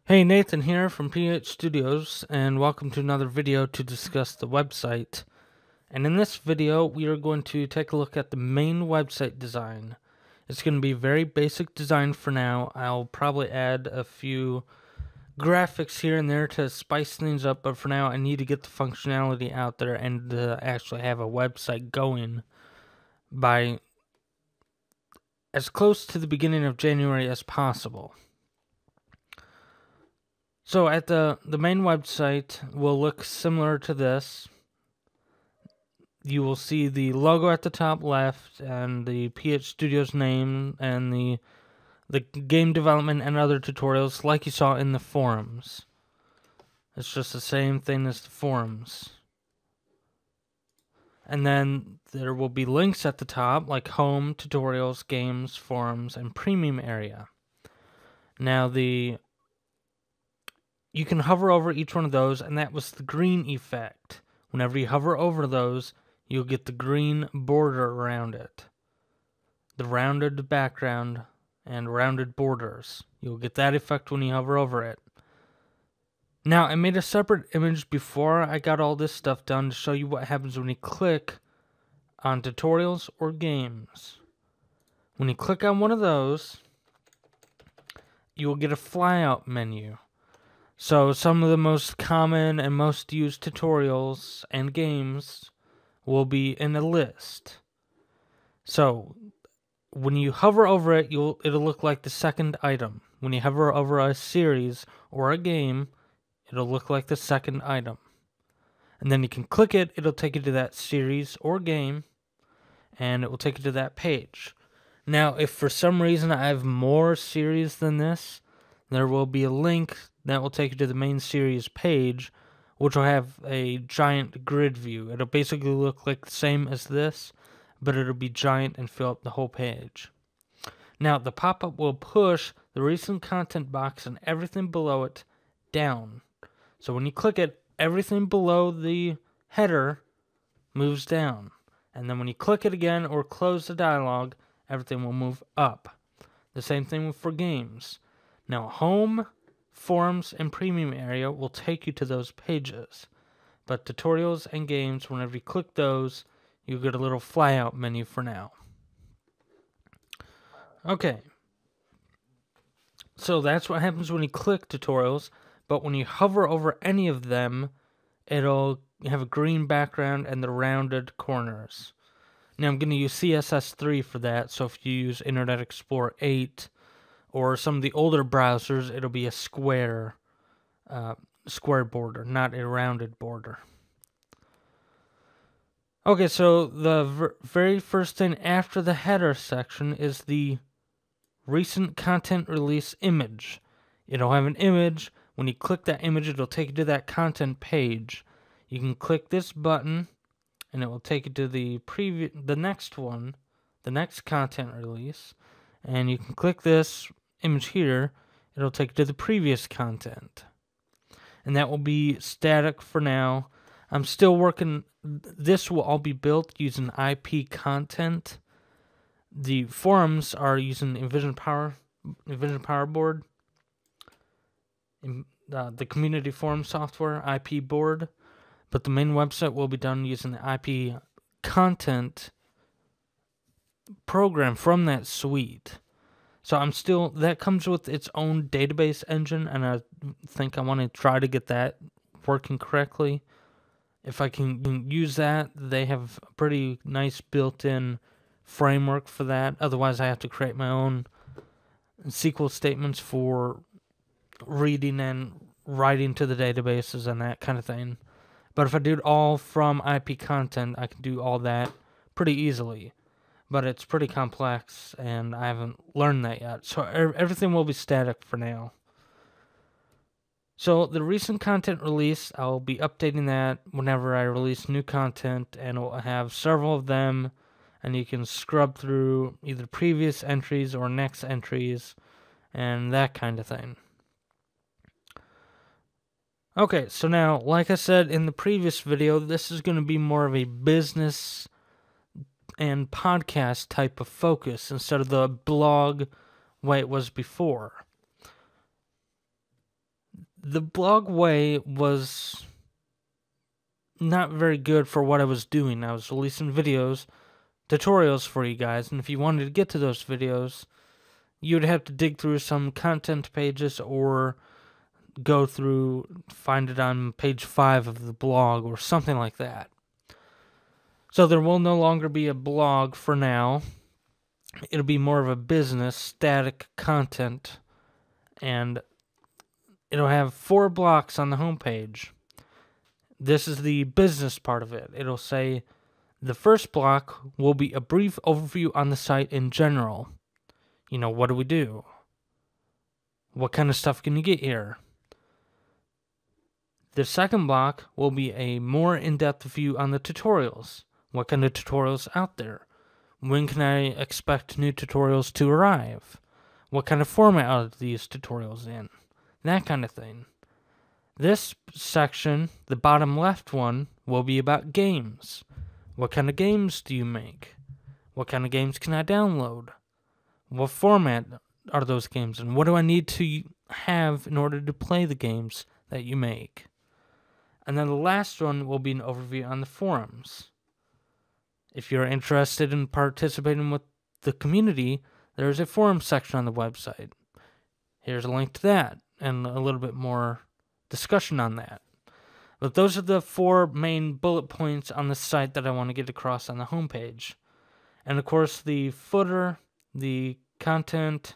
Hey, Nathan here from PH Studios, and welcome to another video to discuss the website. And in this video, we are going to take a look at the main website design. It's going to be very basic design for now. I'll probably add a few graphics here and there to spice things up, but for now I need to get the functionality out there and actually have a website going by as close to the beginning of January as possible. So at the main website will look similar to this. You will see the logo at the top left and the PH Studios name and the game development and other tutorials like you saw in the forums. It's just the same thing as the forums. And then there will be links at the top like home, tutorials, games, forums, and premium area. Now you can hover over each one of those, and that was the green effect. Whenever you hover over those, you'll get the green border around it. The rounded background and rounded borders. You'll get that effect when you hover over it. Now, I made a separate image before I got all this stuff done to show you what happens when you click on tutorials or games. When you click on one of those, you will get a flyout menu. So some of the most common and most used tutorials and games will be in a list. So when you hover over it, it'll look like the second item. When you hover over a series or a game, it'll look like the second item. And then you can click it, it'll take you to that series or game, and it will take you to that page. Now, if for some reason I have more series than this, there will be a link that will take you to the main series page, which will have a giant grid view. It'll basically look like the same as this, but it'll be giant and fill up the whole page. Now, the pop-up will push the recent content box and everything below it down. So when you click it, everything below the header moves down. And then when you click it again or close the dialog, everything will move up. The same thing for games. Now, home, forums, and premium area will take you to those pages. But tutorials and games, whenever you click those, you get a little flyout menu for now. Okay. So that's what happens when you click tutorials, but when you hover over any of them, it'll have a green background and the rounded corners. Now I'm going to use CSS3 for that, so if you use Internet Explorer 8, or some of the older browsers, it'll be a square border, not a rounded border. Okay, so the very first thing after the header section is the recent content release image. It'll have an image. When you click that image, it'll take you to that content page. You can click this button, and it will take you to the next one, the next content release. And you can click this image here, it'll take you to the previous content. And that will be static for now. I'm still working, this will all be built using IP content. The forums are using InVision Power Board, the community forum software, IP board. But the main website will be done using the IP content program from that suite. So that comes with its own database engine, and I think I want to try to get that working correctly. If I can use that, they have a pretty nice built-in framework for that. Otherwise, I have to create my own SQL statements for reading and writing to the databases and that kind of thing. But if I do it all from IP content, I can do all that pretty easily. But it's pretty complex, and I haven't learned that yet. So everything will be static for now. So the recent content release, I'll be updating that whenever I release new content, and we'll have several of them, and you can scrub through either previous entries or next entries, and that kind of thing. Okay, so now, like I said in the previous video, this is going to be more of a business and podcast type of focus instead of the blog way it was before. the blog way was not very good for what I was doing. I was releasing videos, tutorials for you guys, and if you wanted to get to those videos, you'd have to dig through some content pages or find it on page 5 of the blog or something like that. So there will no longer be a blog for now. It'll be more of a business, static content, and it'll have 4 blocks on the homepage. This is the business part of it. It'll say the first block will be a brief overview on the site in general. You know, what do we do? What kind of stuff can you get here? The second block will be a more in-depth view on the tutorials. What kind of tutorials out there? When can I expect new tutorials to arrive? What kind of format are these tutorials in? That kind of thing. This section, the bottom left one, will be about games. What kind of games do you make? What kind of games can I download? What format are those games in? What do I need to have in order to play the games that you make? And then the last one will be an overview on the forums. If you're interested in participating with the community, there's a forum section on the website. Here's a link to that and a little bit more discussion on that. But those are the 4 main bullet points on the site that I want to get across on the homepage. And of course, the footer, the content,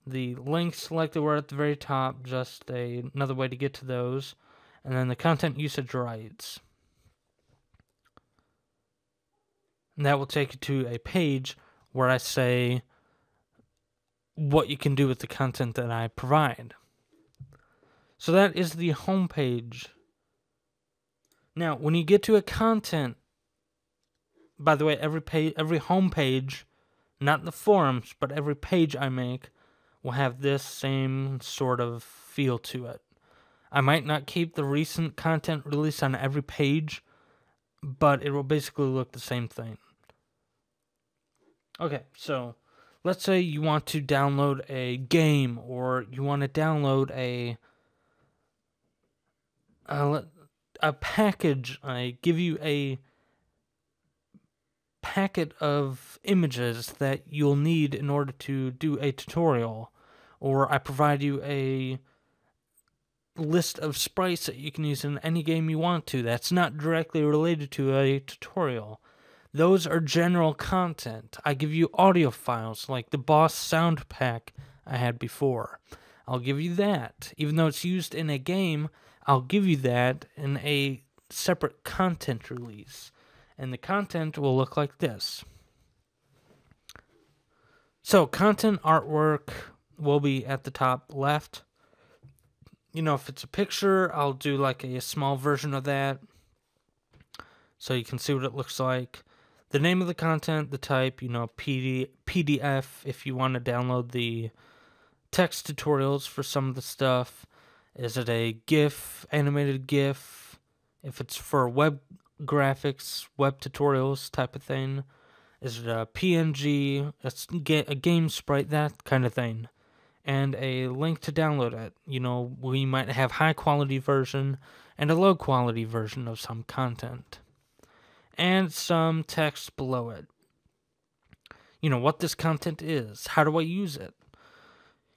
the links like they were at the very top, just another way to get to those. And then the content usage rights. And that will take you to a page where I say what you can do with the content that I provide. So that is the home page. Now, when you get to a content, by the way, every home page, not the forums, but every page I make will have this same sort of feel to it. I might not keep the recent content released on every page, but it will basically look the same thing. Okay, so let's say you want to download a game, or you want to download a package. I give you a packet of images that you'll need in order to do a tutorial, or I provide you a list of sprites that you can use in any game you want to that's not directly related to a tutorial. Those are general content. I give you audio files like the Boss sound pack I had before. I'll give you that. Even though it's used in a game, I'll give you that in a separate content release. And the content will look like this. So, content artwork will be at the top left. You know, if it's a picture, I'll do like a small version of that so you can see what it looks like. The name of the content, the type, you know, PDF if you want to download the text tutorials for some of the stuff. Is it a GIF, animated GIF? If it's for web graphics, web tutorials type of thing. Is it a PNG, a game sprite, that kind of thing. And a link to download it. You know, we might have high quality version and a low quality version of some content. And some text below it. You know, what this content is. How do I use it?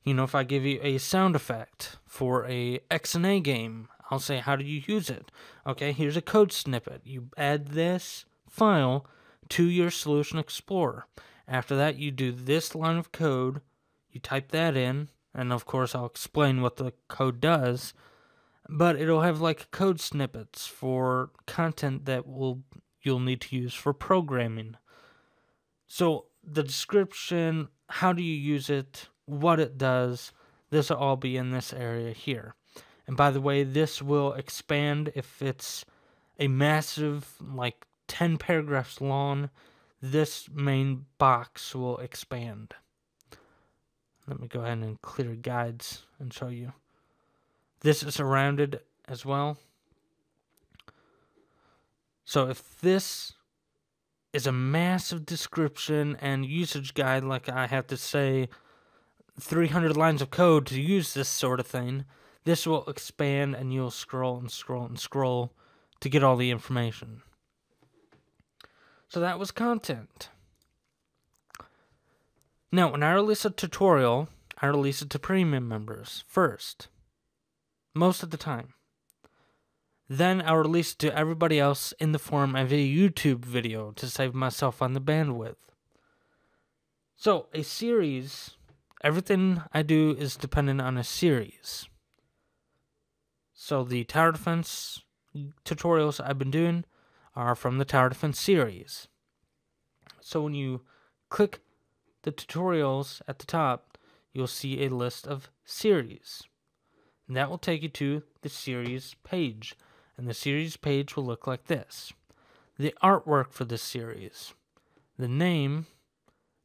You know, if I give you a sound effect for a XNA game, I'll say, how do you use it? Okay, here's a code snippet. You add this file to your Solution Explorer. After that, you do this line of code. You type that in. And, of course, I'll explain what the code does. But it'll have, like, code snippets for content that you'll need to use for programming. So the description, how do you use it, what it does, this will all be in this area here. And by the way, this will expand if it's a massive, like 10 paragraphs long, this main box will expand. Let me go ahead and clear guides and show you. This is surrounded as well. So if this is a massive description and usage guide, like I have to say 300 lines of code to use this sort of thing, this will expand and you'll scroll and scroll and scroll to get all the information. So that was content. Now, when I release a tutorial, I release it to premium members first, most of the time. Then I'll release it to everybody else in the form of a YouTube video to save myself on the bandwidth. So, a series, everything I do is dependent on a series. So, the tower defense tutorials I've been doing are from the tower defense series. So, when you click the tutorials at the top, you'll see a list of series. And that will take you to the series page. And the series page will look like this. The artwork for this series, the name,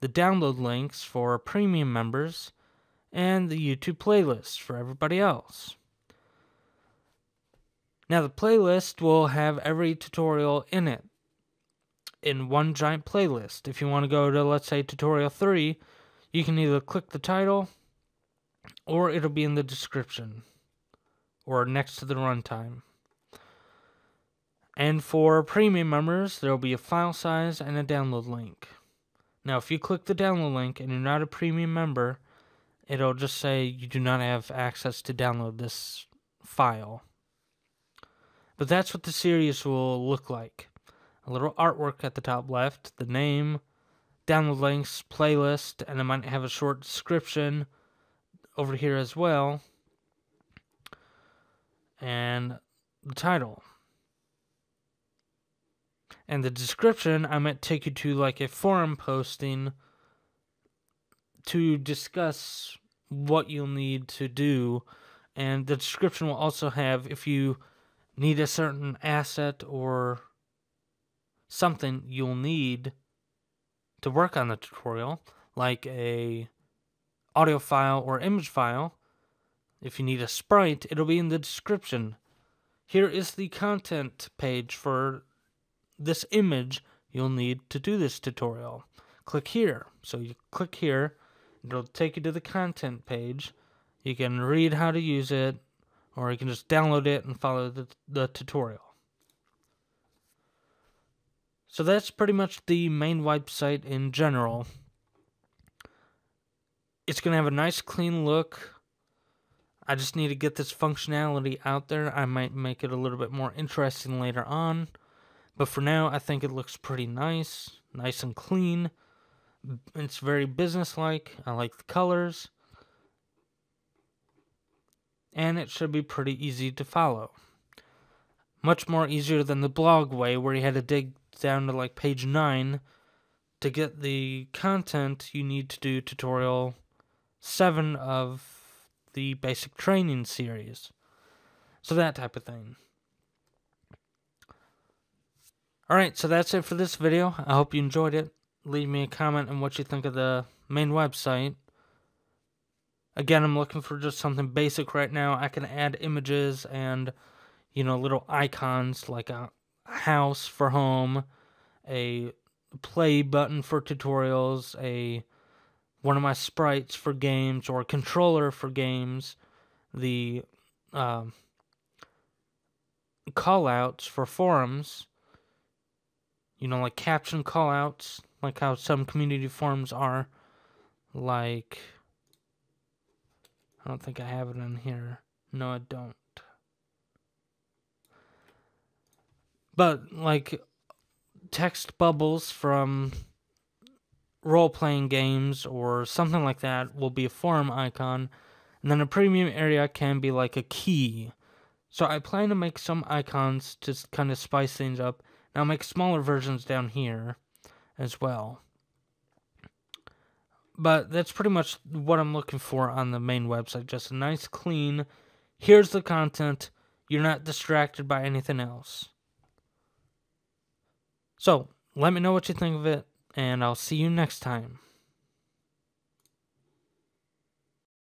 the download links for premium members, and the YouTube playlist for everybody else. Now the playlist will have every tutorial in it, in one giant playlist. If you want to go to, let's say, tutorial 3, you can either click the title, or it'll be in the description, or next to the runtime. And for premium members, there will be a file size and a download link. Now, if you click the download link and you're not a premium member, it'll just say you do not have access to download this file. But that's what the series will look like. A little artwork at the top left, the name, download links, playlist, and it might have a short description over here as well. And the title. And the description, I might take you to like a forum posting to discuss what you'll need to do. And the description will also have if you need a certain asset or something you'll need to work on the tutorial, like a audio file or image file. If you need a sprite, it'll be in the description. Here is the content page for this image you'll need to do this tutorial. Click here. So you click here, it'll take you to the content page. You can read how to use it, or you can just download it and follow the tutorial. So that's pretty much the main website in general. It's going to have a nice clean look. I just need to get this functionality out there. I might make it a little bit more interesting later on. But for now, I think it looks pretty nice and clean. It's very business-like. I like the colors. And it should be pretty easy to follow. Much more easier than the blog way, where you had to dig down to like page 9 to get the content you need to do tutorial 7 of the basic training series. So that type of thing. Alright, so that's it for this video. I hope you enjoyed it. Leave me a comment on what you think of the main website. Again, I'm looking for just something basic right now. I can add images and, little icons like a house for home, a play button for tutorials, one of my sprites for games, or a controller for games, the callouts for forums, like caption callouts, like how some community forums are, like, I don't think I have it in here. No, I don't. But, like, text bubbles from role-playing games or something like that will be a forum icon. And then a premium area can be like a key. So I plan to make some icons to kind of spice things up. And I'll make smaller versions down here as well. But that's pretty much what I'm looking for on the main website. Just a nice, clean, here's the content. You're not distracted by anything else. So, let me know what you think of it, and I'll see you next time.